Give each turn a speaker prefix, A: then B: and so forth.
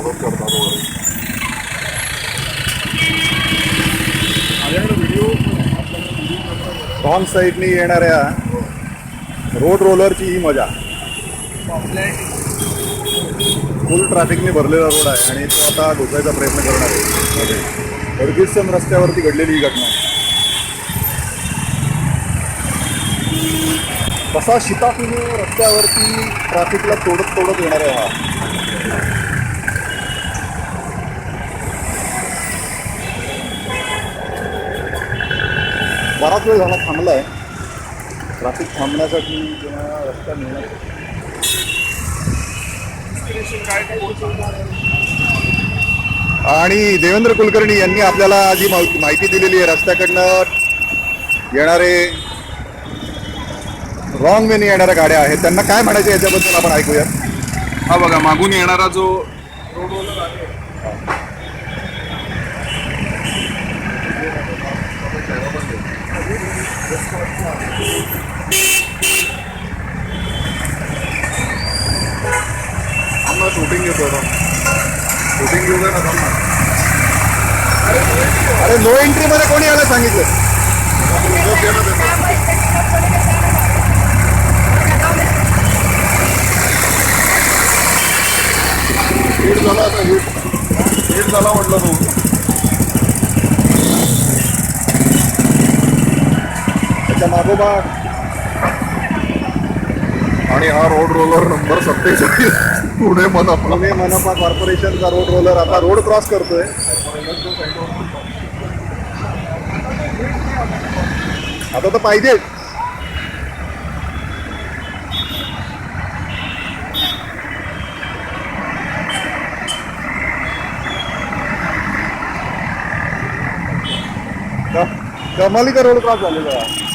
A: मदत करतात वगैरे. माझ्याकडे व्हिडिओ रॉंग साईडनी येणाऱ्या रोड रोलरची ही मजा. फुल ट्रॅफिकने भरलेला रोड आहे आणि तो आता घुसायचा प्रयत्न करणार आहे. फर्ग्युसन रस्त्यावरती घडलेली ही घटना. कसा शिताफीने रस्त्यावरती ट्रॅफिकला तोडत तोडत येणार आहे हा. बराच वेळ झाला थांबला आहे. ट्रॅफिक थांबण्यासाठी किंवा रस्ता मिळण्यासाठी. आणि देवेंद्र कुलकर्णी यांनी आपल्याला जी माहिती दिलेली आहे रस्त्याकडनं येणारे रॉंग वेने येणाऱ्या गाड्या आहेत त्यांना काय म्हणायचं याच्याबद्दल आपण ऐकूया.
B: हा बघा, मागून येणारा जो रोड रोलर आहे
A: शूटिंग घेतो शूटिंग घेऊ दे ना. अरे नो एंट्री मध्ये कोणी यायला सांगितलं. हिट झाला आता हिट झाला म्हटलं तू. त्याच्या मागोमाग आणि हा रोड रोलर नंबर 47 पुणे मनपा कॉर्पोरेशनचा रोड रोलर आता रोड क्रॉस करतोय. आता तर पाहिजे. कमालीचा रोड क्रॉस झालेला आहे.